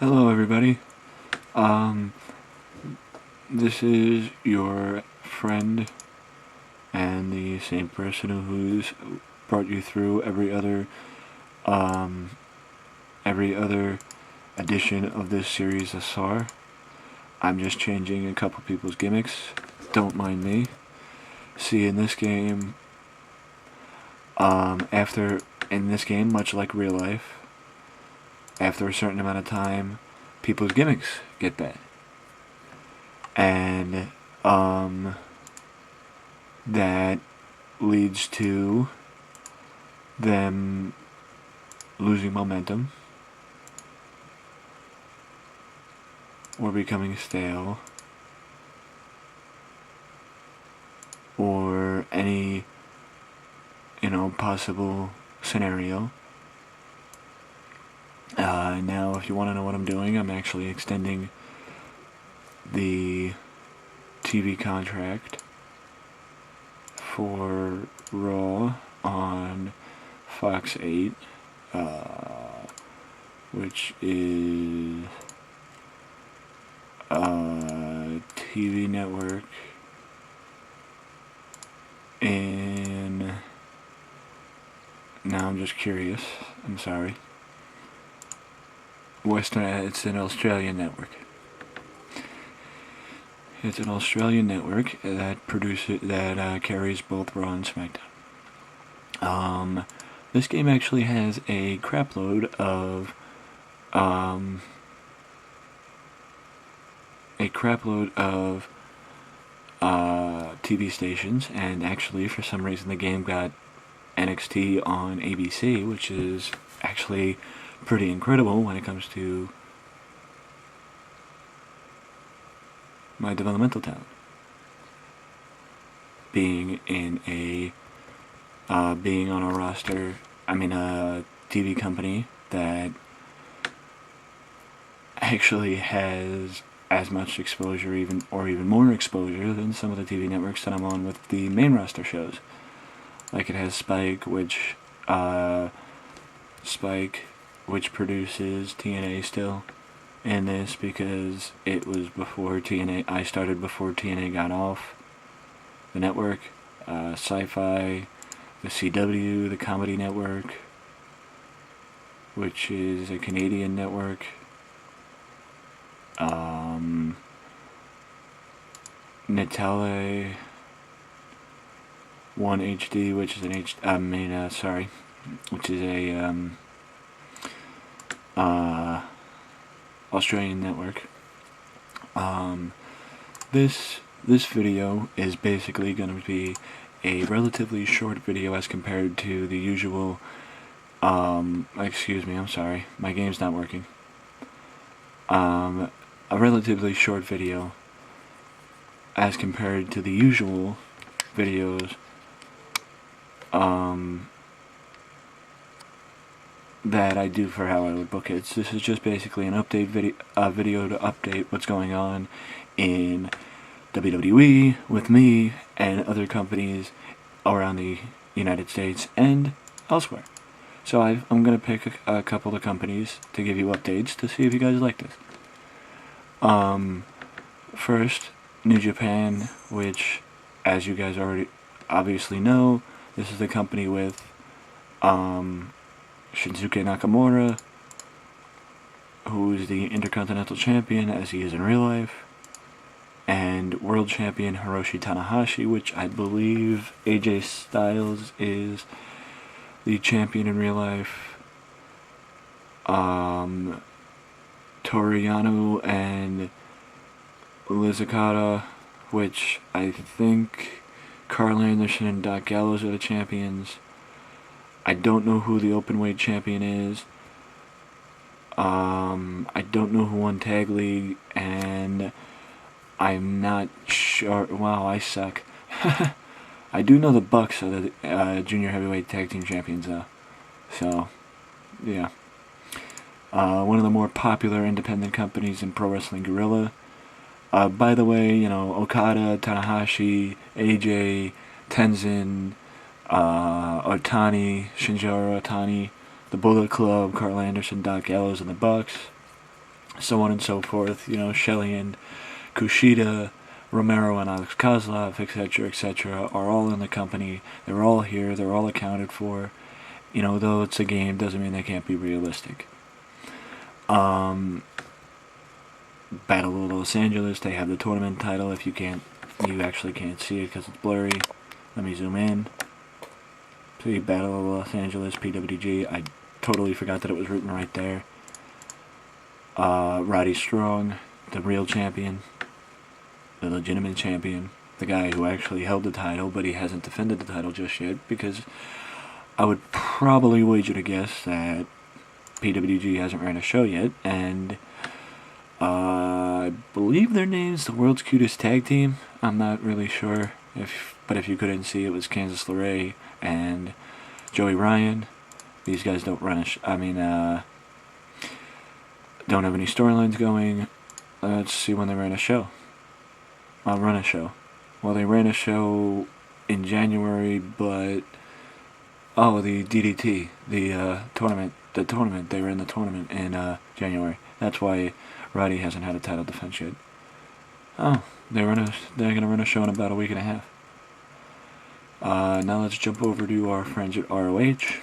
Hello everybody. Um, this is your friend and the same person who's brought you through every other edition of this series thus far. I'm just changing a couple people's gimmicks. Don't mind me. See, in this game, in this game, much like real life, after a certain amount of time, people's gimmicks get bad. And that leads to them losing momentum or becoming stale or any possible scenario. Now if you want to know what I'm doing, I'm actually extending the TV contract for Raw on Fox 8, which is a TV network in... Now I'm just curious, I'm sorry. It's an Australian network. It's an Australian network that carries both Raw and SmackDown. This game actually has a crapload of TV stations, and actually for some reason the game got NXT on ABC, which is actually pretty incredible when it comes to my developmental talent. Being on a roster, a TV company that actually has as much exposure, even more exposure than some of the TV networks that I'm on with the main roster shows. Like it has Spike, which produces TNA still in this, because it was before TNA. I started before TNA got off the network. Sci-Fi, the CW, the Comedy Network, which is a Canadian network. Natale 1 HD, which is which is a Australian network. This video is basically going to be a relatively short video as compared to the usual. Excuse me, I'm sorry, my game's not working. A relatively short video as compared to the usual videos that I do for how I would book it. This is just basically an update video to update what's going on in WWE with me and other companies around the United States and elsewhere. So I'm going to pick a couple of companies to give you updates to see if you guys like this. First, New Japan, which, as you guys already obviously know, this is the company with Shinsuke Nakamura, who's the Intercontinental Champion as he is in real life, and World Champion Hiroshi Tanahashi, which I believe AJ Styles is the champion in real life. Toru Yano and Liz Okada, which I think Carl Anderson and Doc Gallows are the champions. I don't know who the openweight champion is. I don't know who won Tag League, and I'm not sure. Wow, I suck. I do know the Bucks are the junior heavyweight tag team champions, though. So, yeah. One of the more popular independent companies in Pro Wrestling Guerrilla. By the way, Okada, Tanahashi, AJ, Tenzin, Otani, Shinjiro Otani, the Bullet Club, Carl Anderson, Doc Gallows, and the Bucks. so on and so forth. You know, Shelley and Kushida, Romero and Alex Kozlov, etc., are all in the company. They're all here. They're all accounted for. You know, though it's a game, doesn't mean they can't be realistic. Battle of Los Angeles, they have the tournament title. If you actually can't see it because it's blurry. Let me zoom in. See, Battle of Los Angeles, PWG. I totally forgot that it was written right there. Roddy Strong, the real champion, the legitimate champion, the guy who actually held the title, but he hasn't defended the title just yet, because I would probably wager to guess that PWG hasn't ran a show yet, and I believe their name's the World's Cutest Tag Team. I'm not really sure, but if you couldn't see, it was Kansas LeRae and Joey Ryan. These guys don't run don't have any storylines going. Let's see when they ran a show. Run a show. Well, they ran a show in January, but the DDT, the tournament. They ran the tournament in January. That's why Roddy hasn't had a title defense yet. Oh, they're gonna run a show in about a week and a half. Now let's jump over to our friends at ROH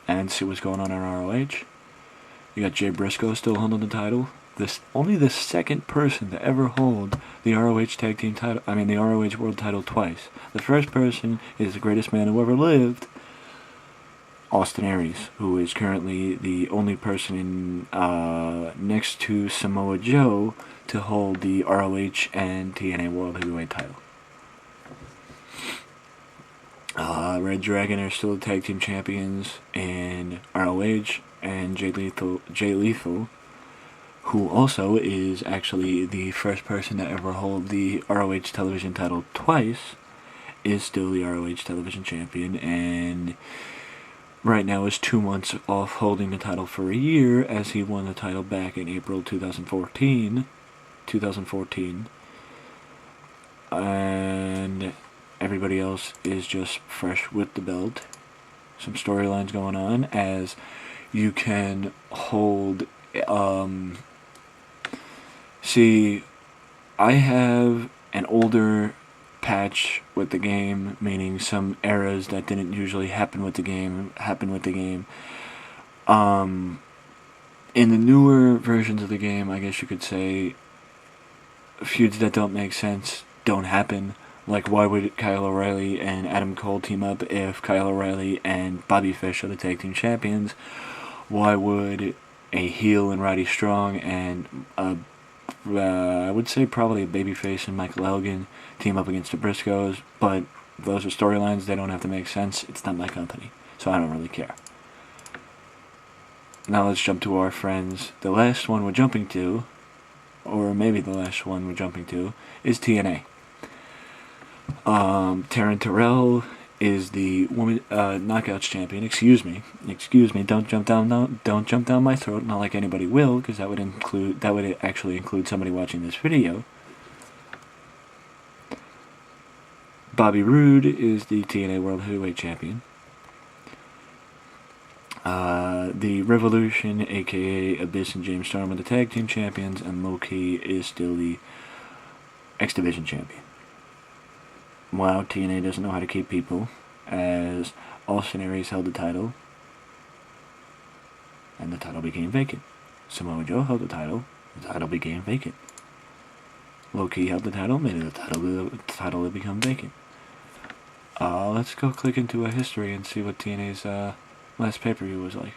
and see what's going on in ROH. You got Jay Briscoe still holding the title. Only the second person to ever hold the ROH Tag Team title. The ROH World title twice. The first person is the greatest man who ever lived, Austin Aries, who is currently the only person in next to Samoa Joe to hold the ROH and TNA World Heavyweight title. Red Dragon are still the tag team champions in ROH, and Jay Lethal, who also is actually the first person to ever hold the ROH television title twice, is still the ROH television champion, and right now is 2 months off holding the title for a year, as he won the title back in April 2014. And everybody else is just fresh with the belt. Some storylines going on, as you can hold... see, I have an older patch with the game, meaning some eras that didn't usually happen with the game. In the newer versions of the game, I guess you could say, feuds that don't make sense don't happen. Like, why would Kyle O'Reilly and Adam Cole team up if Kyle O'Reilly and Bobby Fish are the tag team champions? Why would a heel and Roddy Strong and I would say probably a babyface and Michael Elgin team up against the Briscoes? But those are storylines, they don't have to make sense. It's not my company, so I don't really care. Now let's jump to our friends. The last one we're jumping to, or maybe the last one we're jumping to, is TNA. Taryn Terrell is the woman knockouts champion. Excuse me. Don't jump down my throat. Not like anybody will, because that would actually include somebody watching this video. Bobby Roode is the TNA World Heavyweight Champion. The Revolution, aka Abyss and James Storm, are the tag team champions, and Low Ki is still the X Division champion. Wow, TNA doesn't know how to keep people, as Austin Aries held the title, and the title became vacant. Samoa Joe held the title became vacant. Low Ki held the title, maybe the title will become vacant. Let's go click into a history and see what TNA's last pay-per-view was like.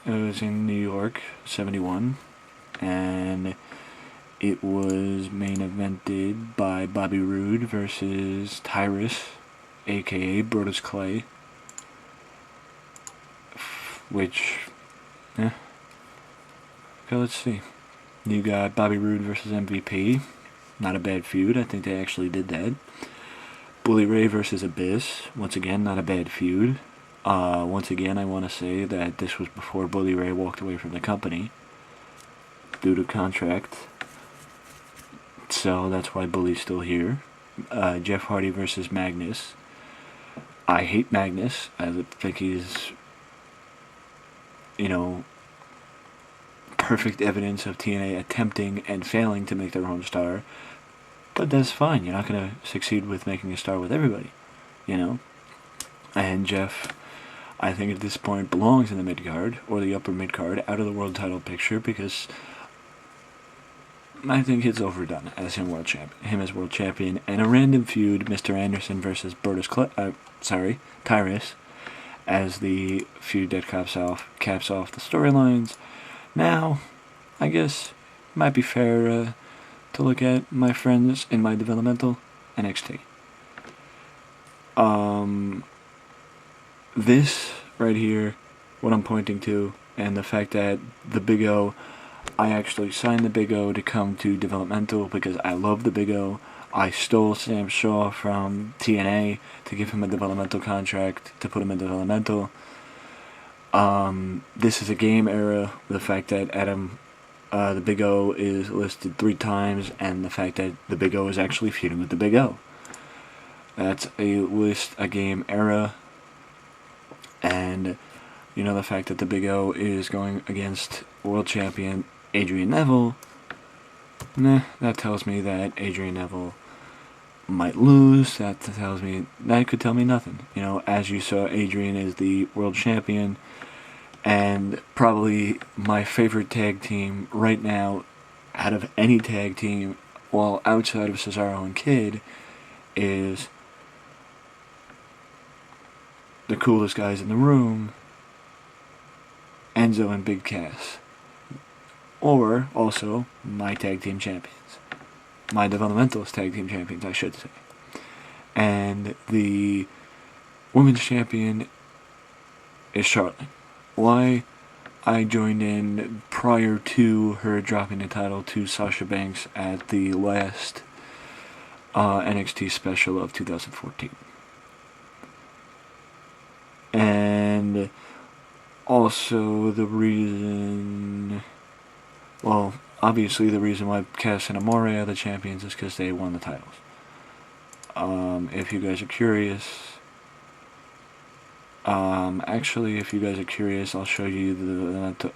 It was in New York, 71, and it was main evented by Bobby Roode versus Tyrus, aka Brodus Clay. Okay, let's see. You got Bobby Roode versus MVP. Not a bad feud. I think they actually did that. Bully Ray versus Abyss. Once again, not a bad feud. Once again, I want to say that this was before Bully Ray walked away from the company due to contract. So that's why Bully's still here. Jeff Hardy versus Magnus. I hate Magnus. I think he's, perfect evidence of TNA attempting and failing to make their own star. But that's fine. You're not going to succeed with making a star with everybody, you know? And Jeff, I think at this point, belongs in the mid-card, or the upper mid-card, out of the world title picture, because I think it's overdone as him as world champion. And a random feud, Mr. Anderson versus Tyrus, as the feud that caps off the storylines. Now, I guess it might be fair to look at my friends in my developmental NXT. This right here, what I'm pointing to, and the fact that the Big O, I actually signed the Big O to come to developmental because I love the Big O. I stole Sam Shaw from TNA to give him a developmental contract, to put him in developmental. This is a game era, the fact that the Big O is listed 3 times, and the fact that the Big O is actually feuding with the Big O. That's a game era, and you know, the fact that the Big O is going against world champion Adrian Neville, that tells me that Adrian Neville might lose. That could tell me nothing. You know, as you saw, Adrian is the world champion, and probably my favorite tag team right now, out of any tag team, well, outside of Cesaro and Kid, is the coolest guys in the room, Enzo and Big Cass. Or, also, my tag team champions. My developmentalist tag team champions, I should say. And the women's champion is Charlotte. Why? I joined in prior to her dropping the title to Sasha Banks at the last NXT special of 2014. And also the reason, well, obviously the reason why Cass and Amore are the champions is because they won the titles. If you guys are curious, if you guys are curious, I'll show you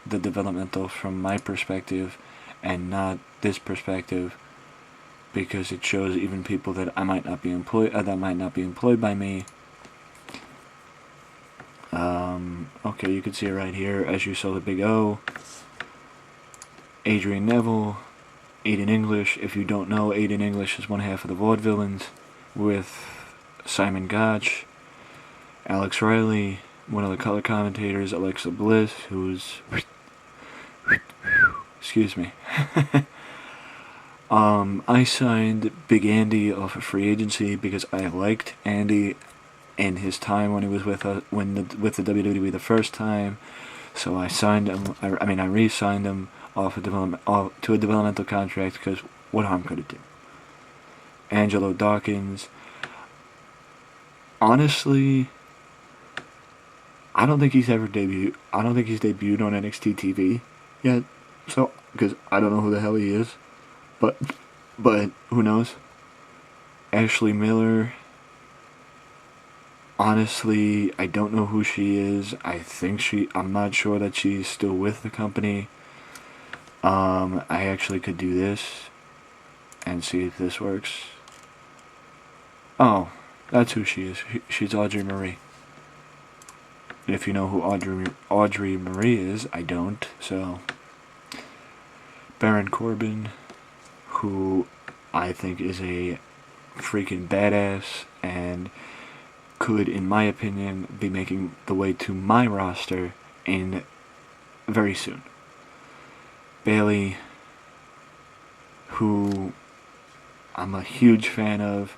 the developmental from my perspective and not this perspective, because it shows even people that might not be employed by me. Okay, you can see it right here, as you saw the Big O, Adrian Neville, Aiden English. If you don't know, Aiden English is one half of the Vaudevillains, with Simon Gotch, Alex Riley, one of the color commentators, Alexa Bliss, who's excuse me. I signed Big Andy off of free agency because I liked Andy in his time when he was with the WWE the first time. So I signed him. I re-signed him to a developmental contract, because what harm could it do? Angelo Dawkins. Honestly, I don't think he's debuted on NXT TV yet. So, because I don't know who the hell he is, but who knows? Ashley Miller. Honestly, I don't know who she is. I'm not sure that she's still with the company. I actually could do this and see if this works. Oh, that's who she is. She's Audrey Marie. If you know who Audrey Marie is, I don't, so. Baron Corbin, who I think is a freaking badass and could, in my opinion, be making the way to my roster in very soon. Bayley, who I'm a huge fan of,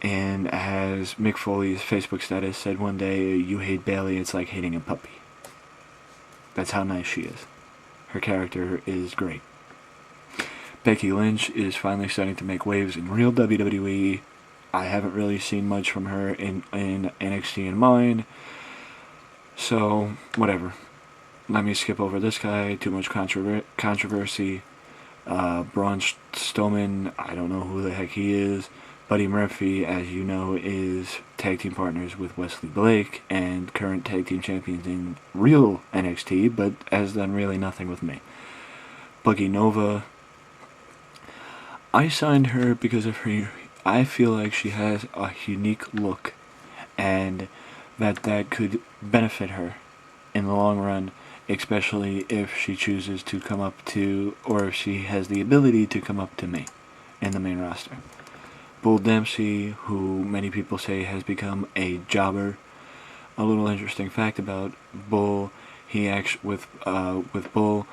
and as Mick Foley's Facebook status said one day, you hate Bayley, it's like hating a puppy. That's how nice she is. Her character is great. Becky Lynch is finally starting to make waves in real WWE. I haven't really seen much from her in NXT and mine. So, whatever. Let me skip over this guy. Too much controversy. Braun Strowman, I don't know who the heck he is. Buddy Murphy, as you know, is tag team partners with Wesley Blake and current tag team champions in real NXT, but has done really nothing with me. Buggy Nova, I signed her because of her. I feel like she has a unique look, and that could benefit her in the long run, especially if she chooses to come up to, or if she has the ability to come up to me in the main roster. Bull Dempsey, who many people say has become a jobber. A little interesting fact about Bull: he actually with Bull,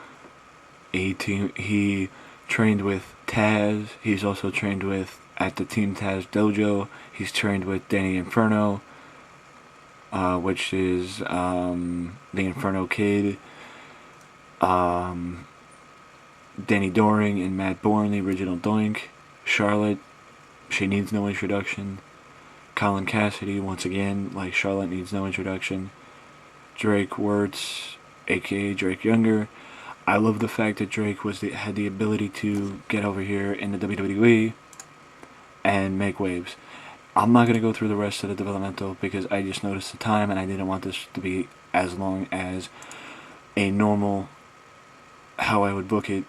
he trained with Taz. He's also trained with at the Team Taz dojo. He's trained with Danny Inferno, which is the Inferno Kid. Danny Doring and Matt Bourne, the original Doink. Charlotte, she needs no introduction. Colin Cassidy, once again, like Charlotte, needs no introduction. Drake Wirtz, aka Drake Younger. I love the fact that Drake had the ability to get over here in the WWE and make waves. I'm not going to go through the rest of the developmental because I just noticed the time and I didn't want this to be as long as a normal how I would book it.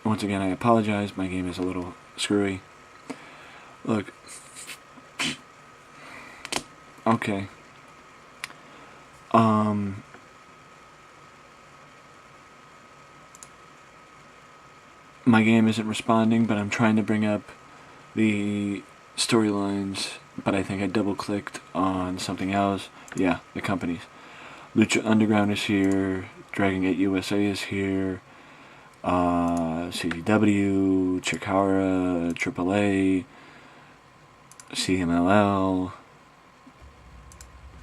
Once again, I apologize. My game is a little screwy. Look. Okay. My game isn't responding, but I'm trying to bring up the storylines, but I think I double clicked on something else. Yeah, the companies. Lucha Underground is here, Dragon Gate USA is here, CZW, Chikara, AAA, CMLL,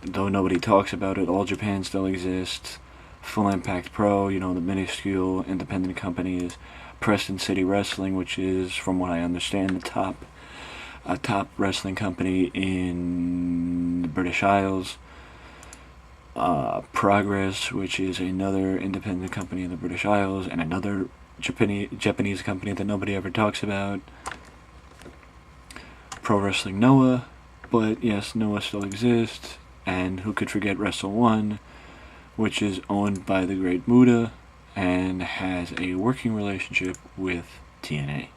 though nobody talks about it, All Japan still exists, Full Impact Pro, you know, the minuscule independent company is Preston City Wrestling, which is, from what I understand, the top wrestling company in the British Isles. Progress, which is another independent company in the British Isles, and another Japanese company that nobody ever talks about. Pro Wrestling Noah, but yes, Noah still exists, and who could forget Wrestle One, which is owned by the great Muda and has a working relationship with TNA.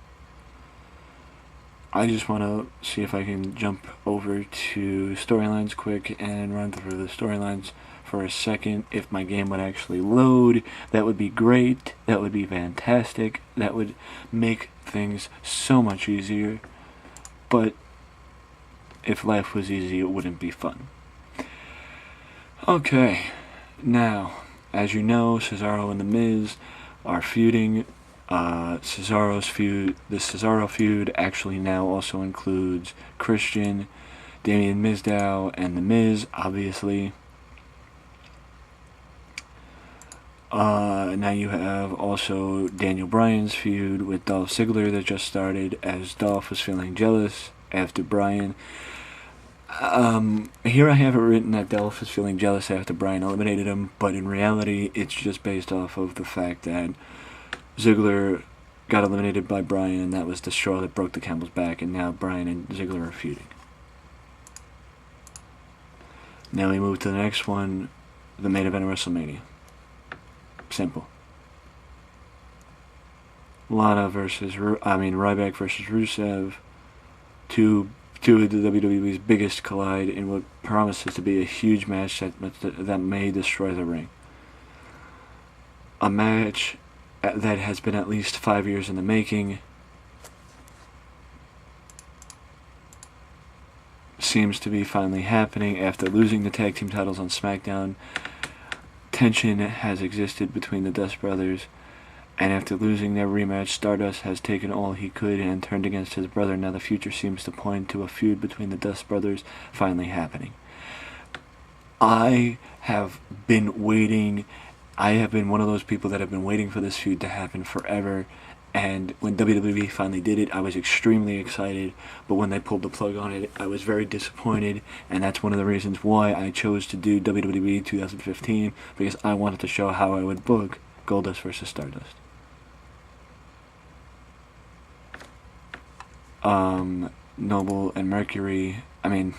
I just want to see if I can jump over to storylines quick and run through the storylines for a second. If my game would actually load, that would be great. That would be fantastic. That would make things so much easier. But if life was easy, it wouldn't be fun. Okay, now, as you know, Cesaro and The Miz are feuding. Cesaro's feud, the Cesaro feud actually now also includes Christian, Damien Mizdow, and The Miz, obviously. Now you have also Daniel Bryan's feud with Dolph Ziggler that just started, as Dolph was feeling jealous after Bryan. Here I have it written that Dolph is feeling jealous after Bryan eliminated him, but in reality, it's just based off of the fact that Ziggler got eliminated by Bryan, and that was the straw that broke the camel's back, and now Bryan and Ziggler are feuding. Now we move to the next one, the main event of WrestleMania. Simple. Ryback versus Rusev, two of the WWE's biggest collide in what promises to be a huge match that may destroy the ring. A match that has been at least 5 years in the making. Seems to be finally happening after losing the tag team titles on SmackDown. Tension has existed between the Dust Brothers, and after losing their rematch, Stardust has taken all he could and turned against his brother. Now the future seems to point to a feud between the Dust Brothers finally happening. I have been one of those people that have been waiting for this feud to happen forever, and when WWE finally did it, I was extremely excited, but when they pulled the plug on it, I was very disappointed, and that's one of the reasons why I chose to do WWE 2015, because I wanted to show how I would book Goldust versus Stardust. Noble and Mercury, the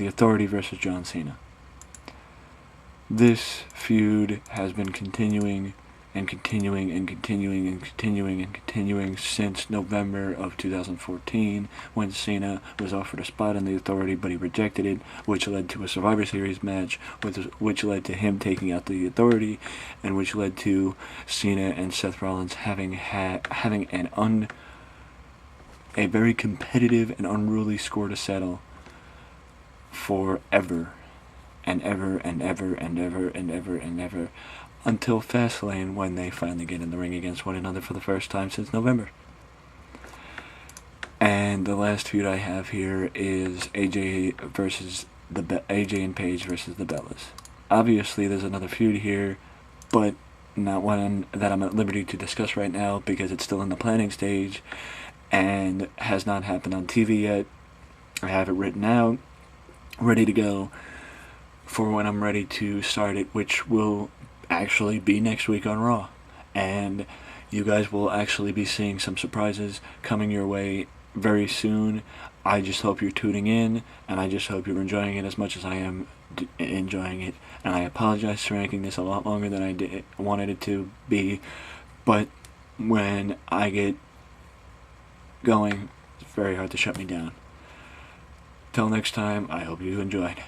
Authority versus John Cena. This feud has been continuing and continuing and continuing and continuing and continuing since November of 2014, when Cena was offered a spot in the Authority, but he rejected it, which led to a Survivor Series match, which led to him taking out the Authority, and which led to Cena and Seth Rollins having a very competitive and unruly score to settle forever and ever and ever and ever and ever and ever, until Fastlane, when they finally get in the ring against one another for the first time since November. And the last feud I have here is AJ and Paige versus the Bellas. Obviously, there's another feud here, but not one that I'm at liberty to discuss right now because it's still in the planning stage and has not happened on TV yet. I have it written out, ready to go for when I'm ready to start it, which will actually be next week on Raw. And you guys will actually be seeing some surprises coming your way very soon. I just hope you're tuning in, and I just hope you're enjoying it as much as I am enjoying it. And I apologize for making this a lot longer than I wanted it to be, but when I get going, it's very hard to shut me down. Till next time, I hope you enjoyed.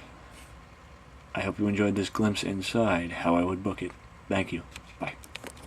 I hope you enjoyed this glimpse inside how I would book it. Thank you. Bye.